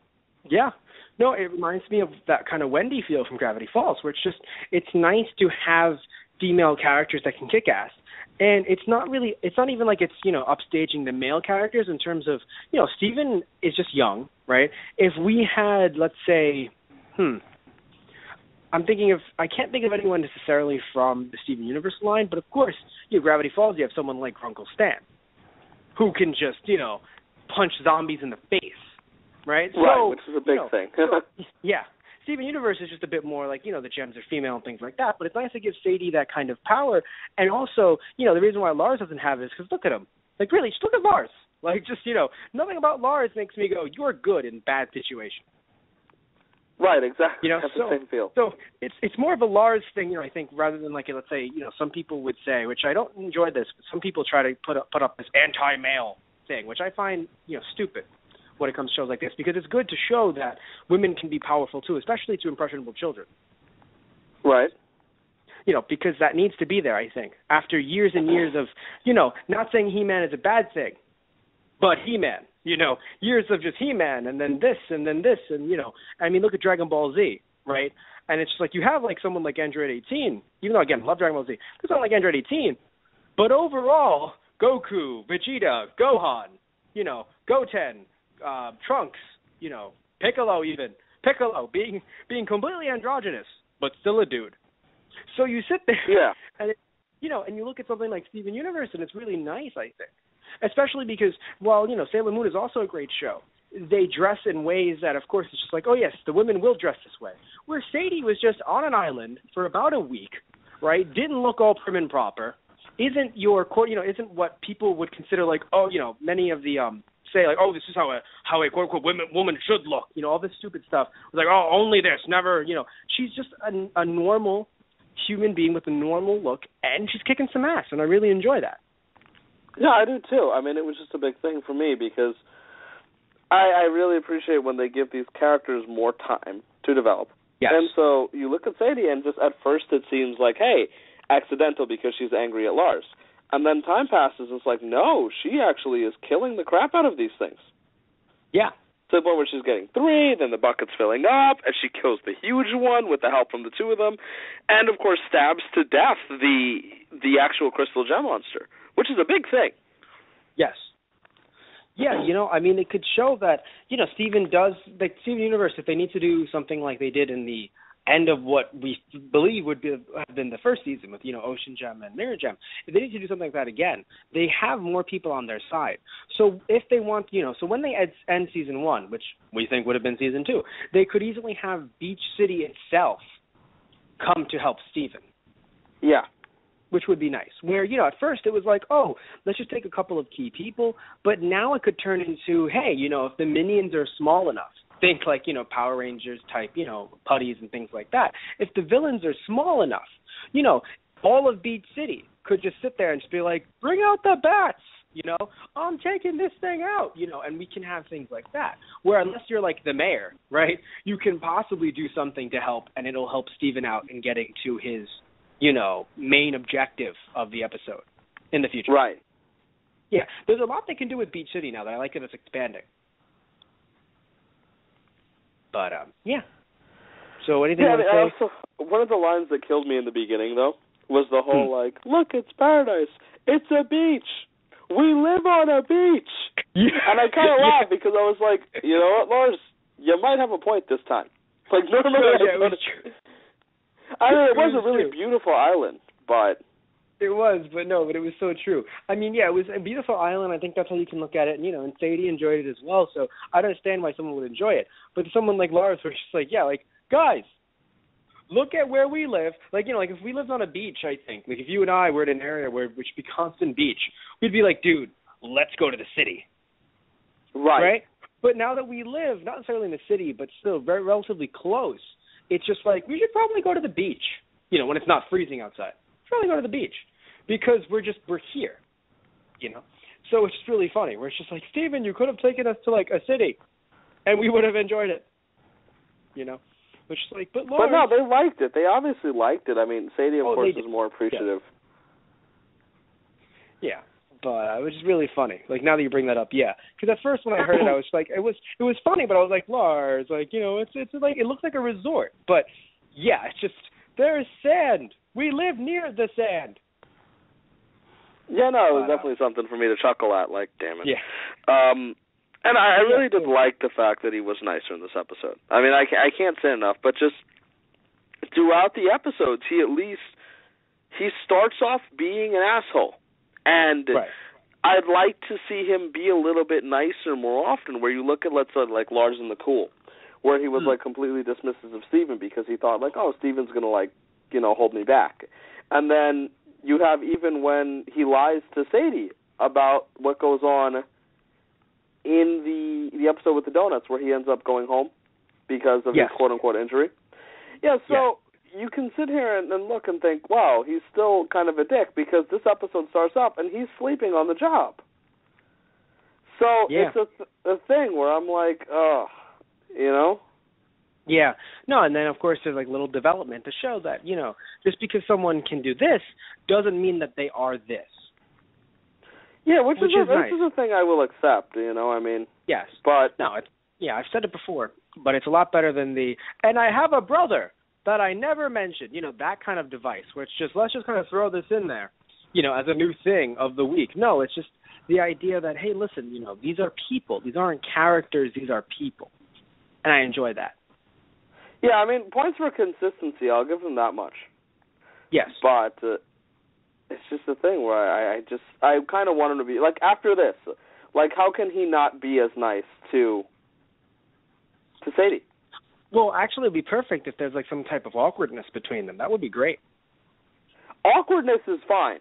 Yeah. No, it reminds me of that kind of Wendy feel from Gravity Falls, where it's nice to have female characters that can kick ass. And it's not even like it's, upstaging the male characters in terms of, Steven is just young, right? If we had, let's say, I can't think of anyone necessarily from the Steven Universe line, but of course, Gravity Falls, you have someone like Grunkle Stan, who can just, punch zombies in the face. Right, which is a big thing. Yeah. Steven Universe is just a bit more like, the gems are female and things like that, but it's nice to give Sadie that kind of power. And also, the reason why Lars doesn't have it is because look at him. Like, really, just look at Lars. Like, just, nothing about Lars makes me go, you're good in bad situations. Right, exactly. That's the same feel. So it's more of a Lars thing, I think, rather than like, let's say, some people would say, which I don't enjoy this, but some people try to put up this anti-male thing, which I find, stupid when it comes to shows like this, because it's good to show that women can be powerful too, especially to impressionable children. Right. Because that needs to be there, I think. After years and years of, not saying He-Man is a bad thing, but He-Man, years of just He-Man and then this, and, I mean, look at Dragon Ball Z, right? And it's just like you have like someone like Android 18, even though, again, love Dragon Ball Z, there's someone like Android 18, but overall, Goku, Vegeta, Gohan, Goten, Trunks, Piccolo being completely androgynous, but still a dude. So you sit there, and and you look at something like Steven Universe, and it's really nice, I think, especially because while Sailor Moon is also a great show, they dress in ways that, of course, it's just like, oh yes, the women will dress this way. Where Sadie was just on an island for about a week, right? Didn't look all prim and proper. Isn't isn't what people would consider like, many of the say like, oh, this is how a quote unquote woman should look, all this stupid stuff. It's like, oh, only this, never, she's just a normal human being with a normal look, and she's kicking some ass, and I really enjoy that. Yeah, I do too. I mean, it was just a big thing for me because I really appreciate when they give these characters more time to develop. Yes. And so you look at Sadie, and just at first it seems like, hey, accidental because she's angry at Lars. And then time passes, and it's like, no, she actually is killing the crap out of these things. Yeah. To the point where she's getting 3, then the bucket's filling up, and she kills the huge one with the help from the 2 of them, and, of course, stabs to death the actual crystal gem monster, which is a big thing. Yes. Yeah, I mean, it could show that, Steven does, like, Steven Universe, if they need to do something like they did in the end of what we believe have been the first season with, Ocean Gem and Mirror Gem. If they need to do something like that again, they have more people on their side. So if they want, so when they end season 1, which we think would have been season 2, they could easily have Beach City itself come to help Steven. Yeah. Which would be nice. Where, at first it was like, oh, let's just take a couple of key people. But now it could turn into, hey, if the minions are small enough, think like, Power Rangers type, putties and things like that. If the villains are small enough, all of Beach City could just sit there and just be like, bring out the bats, I'm taking this thing out, and we can have things like that. Where unless you're like the mayor, right, you can possibly do something to help, and it'll help Steven out in getting to his, main objective of the episode in the future. Right. Yeah, there's a lot they can do with Beach City now that I like that it's expanding. But, yeah. So anything you want to say? Also, one of the lines that killed me in the beginning, though, was the whole, look, it's paradise. It's a beach. We live on a beach. Yeah. And I kind of laughed because I was like, you know what, Lars? You might have a point this time. Like, normally it was true. I mean, it was a really beautiful island, but... It was, but it was so true. I mean, yeah, it was a beautiful island. I think that's how you can look at it. And Sadie enjoyed it as well, so I don't understand why someone would enjoy it. But someone like Lars was just like, yeah, like, guys, look at where we live. Like, like if we lived on a beach, I think, like if you and I were in an area which would be constant beach, we'd be like, dude, let's go to the city. Right? But now that we live, not necessarily in the city, but still very relatively close, it's just like, we should probably go to the beach, when it's not freezing outside. Probably go to the beach because we're here, So it's just really funny. We're just like, Steven, you could have taken us to like a city, and we would have enjoyed it, Which is like, but Lord. But no, they liked it. They obviously liked it. I mean, Sadie, of course, is more appreciative. Yeah. But it was just really funny. Like, now that you bring that up, yeah. Because at first when I heard it, I was like, it was funny, but I was like, Lars, like, it's like, it looks like a resort. But, yeah, it's just, there's sand. We live near the sand. Yeah, no, it was definitely something for me to chuckle at, like, damn it. Yeah. And I really did like the fact that he was nicer in this episode. I mean, I can't say enough, but just throughout the episodes, he starts off being an asshole. And I'd like to see him be a little bit nicer more often, where you look at, let's say, like Lars in the Cool, where he was, like, completely dismissive of Steven because he thought, like, oh, Steven's going to, like, hold me back. And then you have even when he lies to Sadie about what goes on in the episode with the donuts, where he ends up going home because of his quote-unquote injury. Yeah, so... You can sit here and look and think, wow, he's still kind of a dick because this episode starts up and he's sleeping on the job. So it's a thing where I'm like, Yeah. No, and then, of course, there's, like, little development to show that, just because someone can do this doesn't mean that they are this. Yeah, which is nice. a thing I will accept, I mean. Yes. But... No, I've said it before, but it's a lot better than and I have a brother that I never mentioned, that kind of device, where it's just, let's just kind of throw this in there, as a new thing of the week. No, it's just the idea that, hey, listen, these are people. These aren't characters. These are people. And I enjoy that. Yeah, I mean, points for consistency, I'll give them that much. Yes. But it's just a thing where I kind of want him to be, like, after this, like, how can he not be as nice to Sadie? Well, actually, it would be perfect if there's, like, some type of awkwardness between them. That would be great. Awkwardness is fine.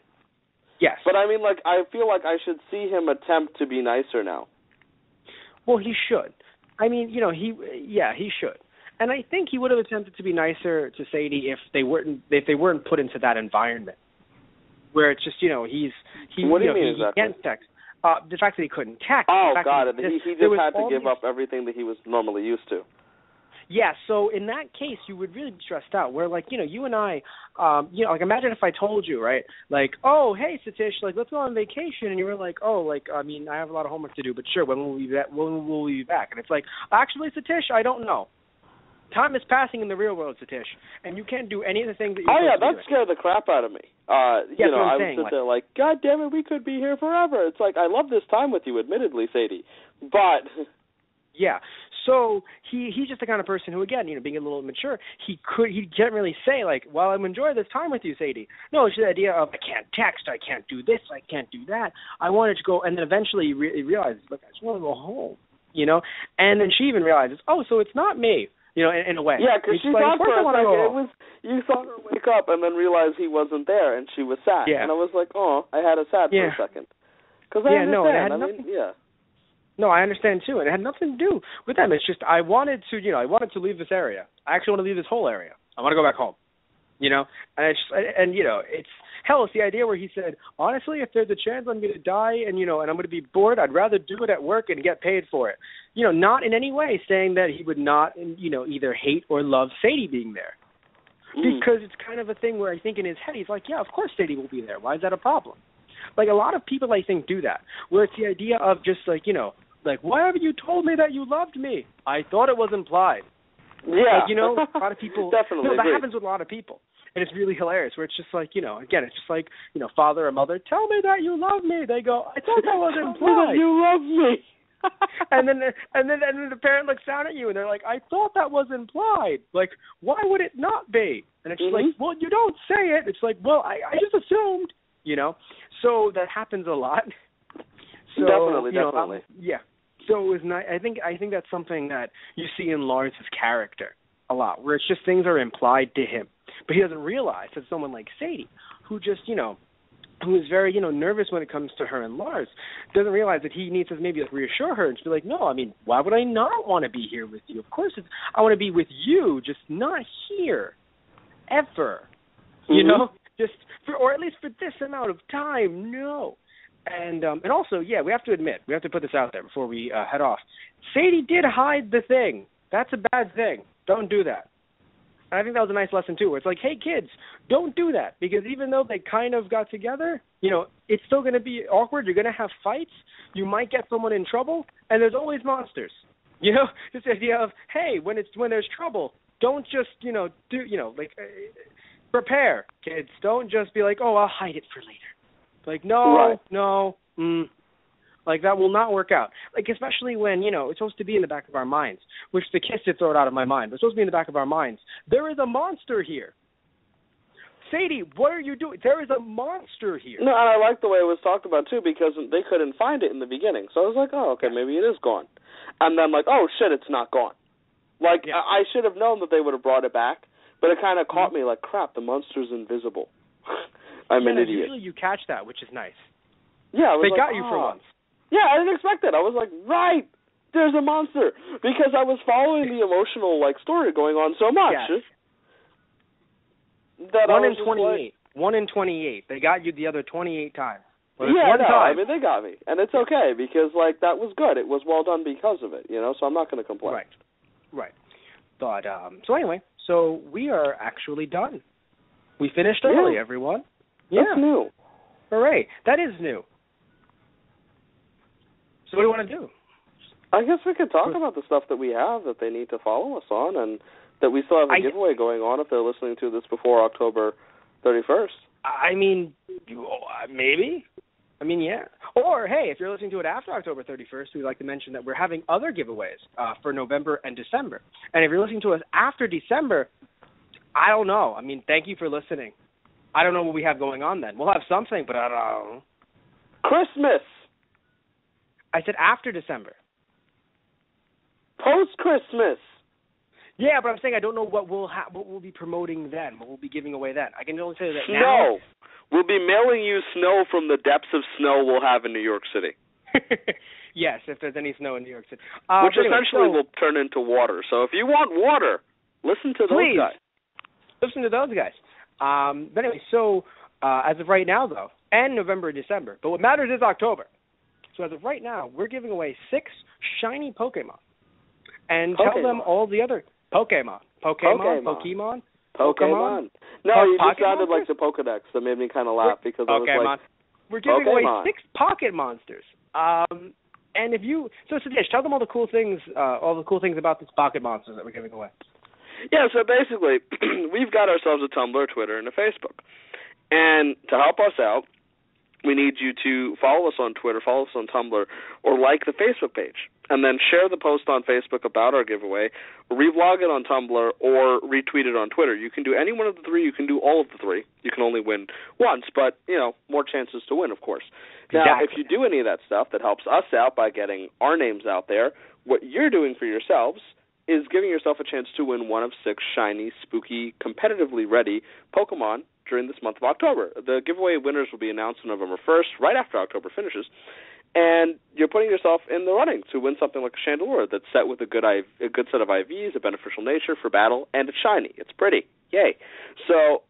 Yes. But, I mean, like, I feel like I should see him attempt to be nicer now. Well, he should. I mean, he should. And I think he would have attempted to be nicer to Sadie if they weren't put into that environment where it's just, What do you mean exactly? Can't text. The fact that he couldn't text. Oh, God, he just had to give up everything that he was normally used to. Yeah, so in that case, you would really be stressed out. Where, like, you and I, like, imagine if I told you, right, like, oh, hey, Satish, like, let's go on vacation, and you were like, oh, like, I mean, I have a lot of homework to do, but sure, when will we be back? And it's like, actually, Satish, I don't know. Time is passing in the real world, Satish, and you can't do any of the things that you're supposed to do. That scared the crap out of me. I would sit there like, God damn it, we could be here forever. It's like, I love this time with you, admittedly, Sadie, but... Yeah. So he's just the kind of person who, again, being a little immature, he can't really say, like, well, I'm enjoying this time with you, Sadie. No, it's the idea of, I can't text, I can't do this, I can't do that. I wanted to go, and then eventually he realizes, look, I just want to go home, And then she even realizes, oh, so it's not me, in a way. Yeah, because she thought for a second, you saw her wake up and then realize he wasn't there, and she was sad. Yeah. And I was like, oh, I had a sad for a second. Because I understand. No, I understand too, and it had nothing to do with them. It's just I wanted to leave this area. I actually want to leave this whole area. I want to go back home, and it's hell. It's the idea where he said, honestly, if there's a chance I'm going to die and and I'm going to be bored, I'd rather do it at work and get paid for it. Not in any way saying that he would not, either hate or love Sadie being there, because it's kind of a thing where I think in his head he's like, yeah, of course Sadie will be there. Why is that a problem? Like a lot of people, I think, do that, where it's the idea of just like like, why haven't you told me that you loved me? I thought it was implied. Yeah. Like, a lot of people. Definitely. That happens with a lot of people. And it's really hilarious where it's just like, again, it's just like, father or mother, tell me that you love me. They go, I thought that was implied. You love me. and then the parent looks down at you and they're like, I thought that was implied. Like, why would it not be? And it's just like, well, you don't say it. It's like, well, I just assumed, So that happens a lot. So, definitely. Yeah. So it was nice. I think that's something that you see in Lars' character a lot, where it's just things are implied to him, but he doesn't realize that someone like Sadie, who just who is very nervous when it comes to her and Lars, doesn't realize that he needs to maybe reassure her and just be like, no, I mean, why would I not want to be here with you? Of course, I want to be with you, just not here, ever. Just or at least for this amount of time, no. And also, yeah, we have to admit, we have to put this out there before we head off. Sadie did hide the thing. That's a bad thing. Don't do that. And I think that was a nice lesson, too, where it's like, hey, kids, don't do that. Because even though they kind of got together, it's still going to be awkward. You're going to have fights. You might get someone in trouble. And there's always monsters. This idea of, hey, when there's trouble, don't just, prepare, kids. Don't just be like, oh, I'll hide it for later. Like, no, like that will not work out. Like, especially when, it's supposed to be in the back of our minds, which the kids did throw it out of my mind, but it's supposed to be in the back of our minds. There is a monster here. Sadie, what are you doing? There is a monster here. No, and I like the way it was talked about, too, because they couldn't find it in the beginning. So I was like, oh, okay, maybe it is gone. And then, like, oh, shit, it's not gone. Like, yeah. I should have known that they would have brought it back, but it kind of caught me like, crap, the monster's invisible. I'm an idiot. Usually you catch that, which is nice. Yeah, they got you for once. Yeah, I didn't expect it. I was like, right, there's a monster, because I was following the emotional story going on so much. Yes. That 1 in 28. 1 in 28. They got you the other 28 times. Time. I mean, they got me, and it's okay because that was good. It was well done because of it, so I'm not going to complain. Right. But so anyway, so we are actually done. We finished early, everyone. Yeah. That's new. Hooray. That is new. So what do you want to do? I guess we could talk about the stuff that we have that they need to follow us on, and that we still have a giveaway going on if they're listening to this before October 31st. I mean, maybe. I mean, yeah. Or, hey, if you're listening to it after October 31st, we'd like to mention that we're having other giveaways for November and December. And if you're listening to us after December, I don't know. I mean, thank you for listening. I don't know what we have going on then. We'll have something, but I don't know. Christmas. I said after December. Post-Christmas. Yeah, but I'm saying I don't know what we'll be promoting then, what we'll be giving away then. I can only tell you that now. Snow. We'll be mailing you snow from the depths of snow we'll have in New York City. Yes, if there's any snow in New York City. Which essentially will turn into water. So if you want water, listen to those guys. Listen to those guys. But anyway, so as of right now, though, and November and December, but what matters is October. So as of right now, we're giving away 6 shiny Pokemon. And tell them all the other Pokemon. No, you just sounded like the Pokedex. That made me kind of laugh because I was like, we're giving away 6 Pocket Monsters. And if you, so Sadesh, tell them all the cool things about these Pocket Monsters that we're giving away. Yeah, so basically, we've got ourselves a Tumblr, Twitter, and a Facebook. And to help us out, we need you to follow us on Twitter, follow us on Tumblr, or like the Facebook page. and then share the post on Facebook about our giveaway, revlog it on Tumblr, or retweet it on Twitter. You can do any one of the three. You can do all of the three. You can only win once, but, more chances to win, of course. Now, if you do any of that stuff that helps us out by getting our names out there, what you're doing for yourselves is giving yourself a chance to win one of 6 shiny, spooky, competitively ready Pokemon during this month of October. The giveaway winners will be announced on November 1st, right after October finishes, and you're putting yourself in the running to win something like a Chandelure that's set with a good set of IVs, a beneficial nature for battle, and it's shiny. It's pretty. Yay. So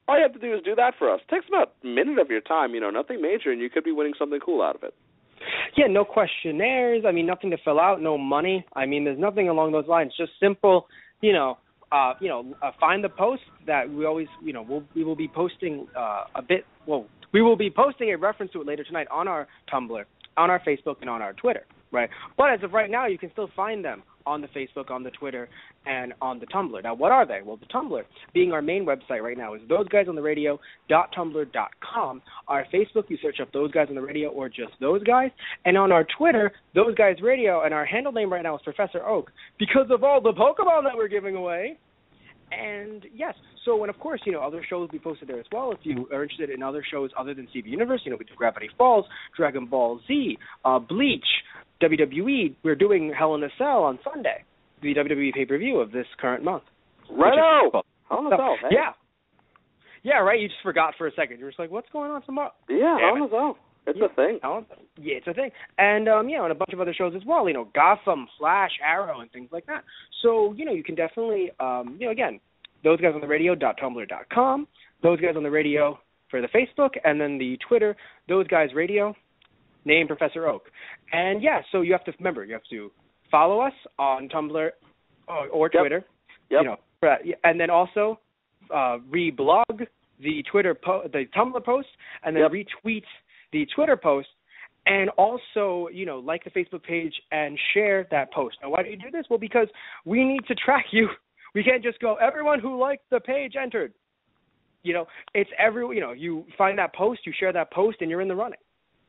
all you have to do is do that for us. It takes about a minute of your time, nothing major, and you could be winning something cool out of it. Yeah, no questionnaires. Nothing to fill out, no money. There's nothing along those lines. Just simple, find the post that we always, we will be posting we will be posting a reference to it later tonight on our Tumblr, on our Facebook, and on our Twitter, right? But as of right now, you can still find them on the Facebook, on the Twitter, and on the Tumblr. Now, what are they? Well, the Tumblr, being our main website right now, is thoseguysonthe.tumblr.com. Our Facebook, you search up Those Guys on the Radio or just Those Guys. And on our Twitter, Those Guys Radio, and our handle name right now is Professor Oak because of all the Pokemon that we're giving away. And, yes, so, and of course, other shows will be posted there as well. If you are interested in other shows other than CV Universe, we do Gravity Falls, Dragon Ball Z, Bleach, WWE. We're doing Hell in a Cell on Sunday, the WWE pay-per-view of this current month. Right-o! Hell in a Cell, hey. Yeah. Yeah, right? You just forgot for a second. You were just like, what's going on tomorrow? Yeah, Hell in a Cell. It's a thing. Yeah, it's a thing. And, and a bunch of other shows as well, Gotham, Flash, Arrow, and things like that. So, you can definitely, again, Those Guys on the Radio.tumblr.com, Those Guys on the Radio for the Facebook, and then the Twitter, Those Guys Radio, name Professor Oak. And, yeah, so you have to follow us on Tumblr or Twitter. Yep. And then also reblog the the Tumblr post, and then retweet the Twitter post, and also, like the Facebook page and share that post. Now, why do you do this? Well, because we need to track you. We can't just go, everyone who liked the page entered. It's you find that post, you share that post, and you're in the running.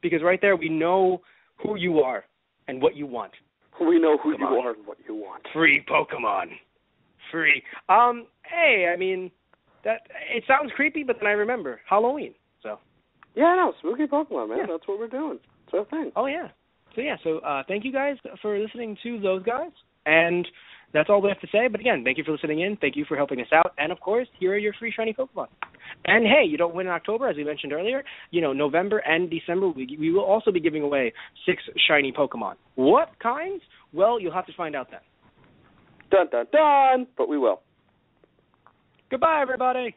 Because right there, we know who you are and what you want. We know who you are and what you want. Free Pokemon. Free. Hey, that it sounds creepy, but then I remember Halloween, so. Yeah, no, spooky Pokemon, man. Yeah. That's what we're doing. It's our thing. Oh, yeah. So, thank you guys for listening to Those Guys. And that's all we have to say. But, again, thank you for listening in. Thank you for helping us out. And, of course, here are your free shiny Pokemon. And, hey, you don't win in October, as we mentioned earlier. November and December, we will also be giving away 6 shiny Pokemon. What kinds? Well, you'll have to find out then. Dun, dun, dun. But we will. Goodbye, everybody.